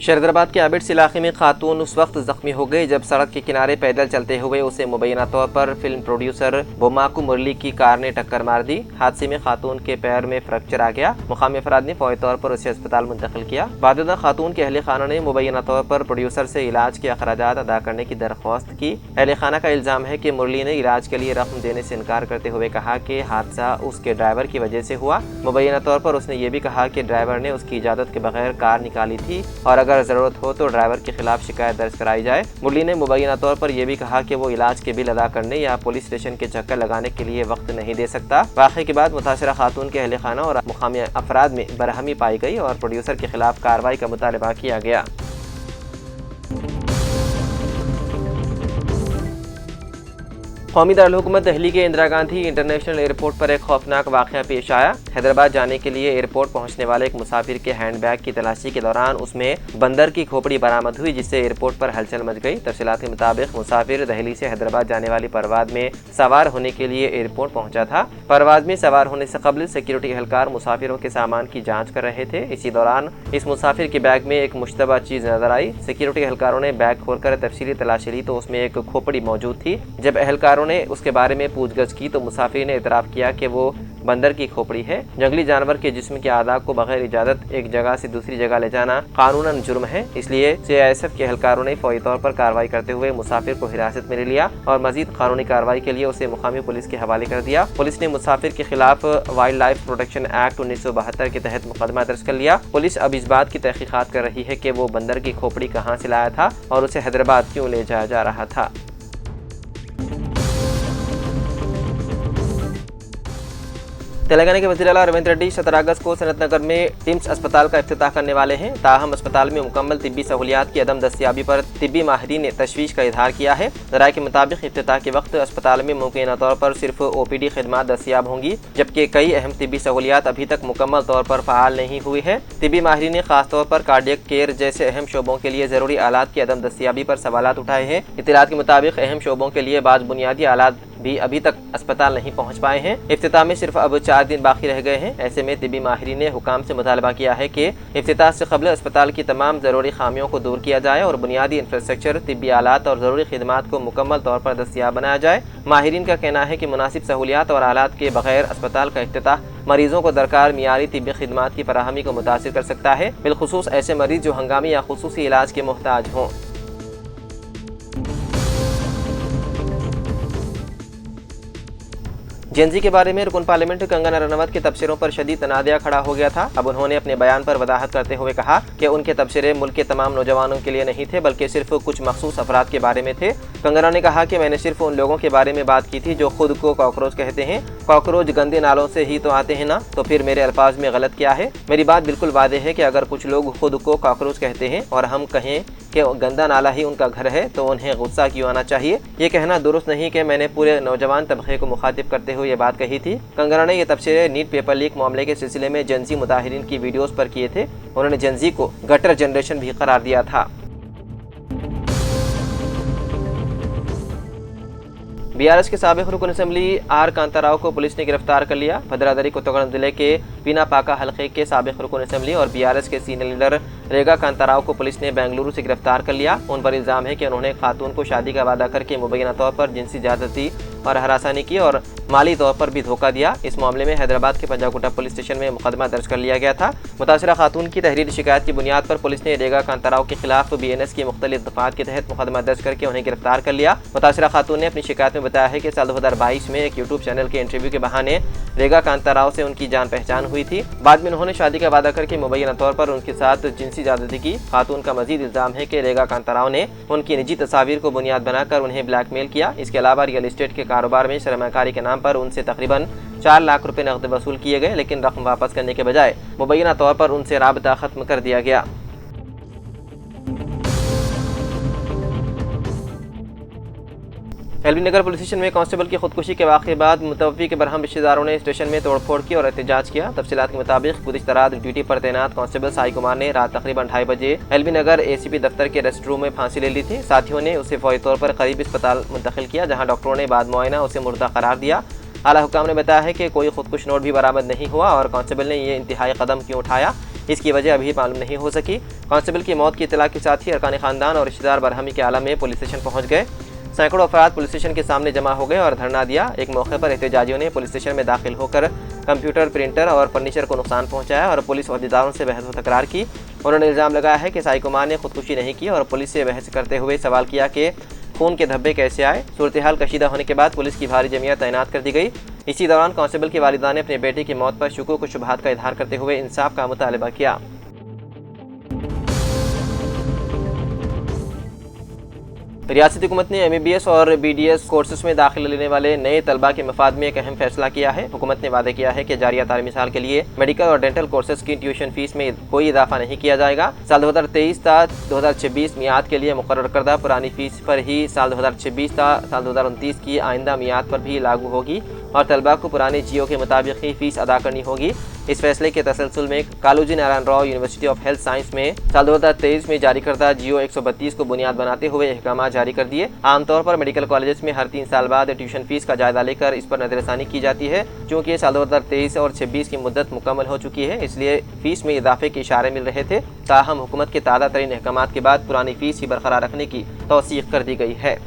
शहरदाबाद के आबिड्स इलाके में खातून उस वक्त जख्मी हो गई जब सड़क के किनारे पैदल चलते हुए उसे मुबैना तौर पर फिल्म प्रोड्यूसर बोमाकू मुरली की कार ने टक्कर मार दी। हादसे में खातून के पैर में फ्रैक्चर आ गया। मुकामी अफराद ने फौरी तौर पर उसे अस्पताल मुंतकिल किया। वालिदा खातून के अहले खाना ने मुबैना तौर पर प्रोड्यूसर से इलाज के अखराजात अदा करने की दरख्वास्त की। अहले खाना का इल्जाम है कि मुरली ने इलाज के लिए रकम देने से इनकार करते हुए कहा कि हादसा उसके ड्राइवर की वजह से हुआ। मुबैना तौर पर उसने ये भी कहा कि ड्राइवर ने उसकी इजाजत के बगैर कार निकाली थी और अगर जरूरत हो तो ड्राइवर के खिलाफ शिकायत दर्ज कराई जाए। मुरली ने मुबैना तौर पर यह भी कहा कि वो इलाज के बिल अदा करने या पुलिस स्टेशन के चक्कर लगाने के लिए वक्त नहीं दे सकता। वाक़े के बाद मुतासिरा खातून के अहले खाना और मुकामी अफराद में बरहमी पाई गई और प्रोड्यूसर के खिलाफ कार्रवाई का मुतालबा किया गया। कौमी दारुल-हुकूमत दिल्ली के इंदिरा गांधी इंटरनेशनल एयरपोर्ट पर एक खौफनाक वाक़या पेश आया। हैदराबाद जाने के लिए एयरपोर्ट पहुंचने वाले एक मुसाफिर के हैंडबैग की तलाशी के दौरान उसमें बंदर की खोपड़ी बरामद हुई, जिससे एयरपोर्ट पर हलचल मच गई। तफसीलात के मुताबिक मुसाफिर दिल्ली से हैदराबाद जाने वाली परवाज़ में सवार होने के लिए एयरपोर्ट पहुंचा था। परवाज़ में सवार होने से कबल सिक्योरिटी एहलकार मुसाफिरों के सामान की जाँच कर रहे थे। इसी दौरान इस मुसाफिर के बैग में एक मुश्तबा चीज़ नजर आई। सिक्योरिटी एहलकारों ने बैग खोलकर तफसीली तलाशी ली तो उसमें एक खोपड़ी मौजूद थी। जब एहलकारों ने उसके बारे में पूछगछ की तो मुसाफिर ने इतराफ़ किया कि वो बंदर की खोपड़ी है। जंगली जानवर के जिस्म के आधा को बगैर इजाज़त एक जगह से दूसरी जगह ले जाना कानूनन जुर्म है। इसलिए CISF के एहलकारों ने फौरी तौर पर कार्रवाई करते हुए मुसाफिर को हिरासत में ले लिया और मजीद कानूनी कार्रवाई के लिए उसे मुकामी पुलिस के हवाले कर दिया। पुलिस ने मुसाफिर के खिलाफ वाइल्ड लाइफ प्रोटेक्शन एक्ट 1972 के तहत मुकदमा दर्ज कर लिया। पुलिस अब इस बात की तहकीकात कर रही है कि वो बंदर की खोपड़ी कहाँ से लाया था और उसे हैदराबाद क्यों ले जाया जा रहा था। तेलंगाना के वज़ीर आला रविंद्र रेड्डी 17 अगस्त को सनत नगर में टिम्स अस्पताल का इफ्तिताह करने वाले हैं। ताहम अस्पताल में मुकम्मल तिब्बी सहूलियात की अदम दस्तियाबी पर तिब्बी माहिरीन ने तशवीश का इजहार किया है। ज़राए के मुताबिक इफ्तिताह के वक्त अस्पताल में मुमकिन तौर पर सिर्फ OPD खिदमात दस्तियाब होंगी, जबकि कई अहम तिब्बी सहूलियात अभी तक मुकम्मल तौर पर फ़ाल नहीं हुई है। तिब्बी माहिरीन ने खास तौर पर कार्डियक केयर जैसे अहम शोबों के लिए ज़रूरी आलात की अदम दस्तियाबी पर सवालात उठाए हैं। इत्तलात के मुताबिक अहम शोबों के लिए बाज़ बुनियादी आलात भी अभी तक अस्पताल नहीं पहुँच पाए हैं। इफ्तिताह में सिर्फ अब 4 दिन बाकी रह गए हैं। ऐसे में तिब्बी माहिरीन ने हुकाम से मुतालबा किया है कि इफ्तिताह से कबल अस्पताल की तमाम ज़रूरी खामियों को दूर किया जाए और बुनियादी इंफ्रास्ट्रक्चर, तिब्बी आलात और ज़रूरी खिदमात को मुकम्मल तौर पर दस्तियाब बनाया जाए। माहिरीन का कहना है कि मुनासिब सहूलियात और आलात के बगैर अस्पताल का इफ्तिताह मरीजों को दरकार मियारी तिब्बी खिदमात की फराहमी को मुतासिर कर सकता है, बिलखुसूस ऐसे मरीज जो हंगामी या खुसूसी इलाज के मोहताज हों। जेनजी के बारे में रुकन पार्लियामेंट कंगना रनौत के तबसरों पर शदीद तनाज़ा खड़ा हो गया था। अब उन्होंने अपने बयान पर वजाहत करते हुए कहा कि उनके तबसरे मुल्क के तमाम नौजवानों के लिए नहीं थे, बल्कि सिर्फ कुछ मखसूस अफराद के बारे में थे। कंगना ने कहा कि मैंने सिर्फ उन लोगों के बारे में बात की थी जो खुद को कॉकरोच कहते हैं। कॉकरोच गंदे नालों से ही तो आते हैं ना, तो फिर मेरे अल्फाज में गलत क्या है। मेरी बात बिल्कुल वाज़ेह है कि अगर कुछ लोग खुद को कॉकरोच कहते हैं और हम कहें कि गंदा नाला ही उनका घर है तो उन्हें गुस्सा क्यों आना चाहिए। ये कहना दुरुस्त नहीं कि मैंने पूरे नौजवान तबके को मुखातिब करते हुए ये बात कही थी। कंगना ने यह तबसरे नीट पेपर लीक मामले के सिलसिले में जेनजी मुताहिरीन की वीडियोस पर किए थे। उन्होंने जेनजी को गटर जनरेशन भी करार दिया था। BRS के साबिक रुकन असम्बली R कांता राव को पुलिस ने गिरफ्तार कर लिया। भद्रादरी कोत्तगुड़म जिले के पीनापाका हल्के के साबिक रुकन असम्बली और BRS के सीनियर लीडर रेगा कांता राव को पुलिस ने बेंगलुरु से गिरफ्तार कर लिया। उन पर इल्ज़ाम है कि उन्होंने खातून को शादी का वादा करके मुबैना तौर पर जिनसी ज़्यादती और हरासानी की और माली तौर पर भी धोखा दिया। इस मामले में हैदराबाद के पंजागुट्टा पुलिस स्टेशन में मुकदमा दर्ज कर लिया गया था। मुतासिरा खातून की तहरीरी शिकायत की बुनियाद पर पुलिस ने रेगा कांता राव के खिलाफ BNS की मुख्तलिफ दफ़ात के तहत मुकदमा दर्ज करके उन्हें गिरफ्तार कर लिया। मुतासिरा खातून ने अपनी शिकायत में बताया है कि साल 2022 में एक यूट्यूब चैनल के इंटरव्यू के बहाने रेगा कांता राव से उनकी जान पहचान हुई थी। बाद में उन्होंने शादी का वादा करके मुबैना तौर पर उनके साथ जिनसी ज़्यादती की। खातून का मजीद इल्ज़ाम है कि रेगा कांता राव ने उनकी निजी तस्वीर को बुनियाद बनाकर उन्हें ब्लैकमेल किया। इसके अलावा रियल इस्टेट के कारोबार में सरमाकारी के नाम पर उनसे तकरीबन 4 लाख रुपए नकद वसूल किए गए, लेकिन रकम वापस करने के बजाय मुबैना तौर पर उनसे राबता खत्म कर दिया गया। एलबी नगर पुलिस स्टेशन में कांस्टेबल की खुदकुशी के वाक़े बाद मुतवफ़ी के बरहम रिश्तेदारों ने स्टेशन में तोड़फोड़ की और एहतजाज किया। तफसीलात के मुताबिक पुलिस तराद ड्यूटी पर तैनात कांस्टेबल साई कुमार ने रात तकरीबन 2:30 बजे एलबी नगर ACP दफ्तर के रेस्ट रूम में फांसी ले ली थी। साथियों ने उसे फौरी तौर पर करीबी अस्पताल मुंतकिल किया, जहाँ डॉक्टरों ने बाद मुआयना उसे मुर्दा करार दिया। आला हुक्काम ने बताया है कि कोई खुदकुश नोट भी बरामद नहीं हुआ और कांस्टेबल ने ये इंतहाई कदम क्यों उठाया, इसकी वजह अभी मालूम नहीं हो सकी। कांस्टेबल की मौत की इत्तला के साथ ही अरकान खानदान और रिश्तेदार बरहमी के आलम में पुलिस स्टेशन पहुंच गए। सैकड़ों अफराद पुलिस स्टेशन के सामने जमा हो गए और धरना दिया। एक मौके पर एहतजाजियों ने पुलिस स्टेशन में दाखिल होकर कंप्यूटर, प्रिंटर और फर्नीचर को नुकसान पहुंचाया और पुलिस अहदेदारों से बहस व तकरार की। उन्होंने इल्ज़ाम लगाया है कि साई कुमार ने खुदकुशी नहीं की और पुलिस से बहस करते हुए सवाल किया कि खून के धब्बे कैसे आए। सूरत हाल कशीदा होने के बाद पुलिस की भारी जमीयत तैनात कर दी गई। इसी दौरान कांस्टेबल की वालिदा ने अपने बेटे की मौत पर शुकूक व शुबहात का इजहार करते हुए इंसाफ का मुतालबा किया। रियासती हुकूमत ने MBBS और BDS कोर्सेज में दाखिला लेने वाले नए तलबा के मफाद में एक अहम फैसला किया है। हुकूमत ने वादा किया है कि जारिया तालीमी साल के लिए मेडिकल और डेंटल कोर्सेज की ट्यूशन फीस में कोई इजाफा नहीं किया जाएगा। साल 2023 ता 2026 मियाद के लिए मुकर्रर करदा पुरानी फीस पर ही साल 2026 ता साल 2029 की आइंदा मियाद पर भी लागू होगी और तलबा को पुराने GO के मुताबिक ही फीस अदा करनी होगी। इस फैसले के तसलसल में Kaloji Narayana Rao university of health science में साल 2023 में जारी करदा GO 132 को बुनियाद बनाते हुए अहकाम जारी कर दिए। आमतौर पर मेडिकल कॉलेजेस में हर 3 साल बाद ट्यूशन फीस का जायजा लेकर इस पर नजरसानी की जाती है। चूँकि साल 2023 और 26 की मुद्दत मुकम्मल हो चुकी है, इसलिए फीस में इजाफे के इशारे मिल रहे थे। ताहम हुकूमत के ताज़ा तरीन अहकाम के बाद पुरानी फीस ही बरकरार रखने की तौसीक कर दी गई है।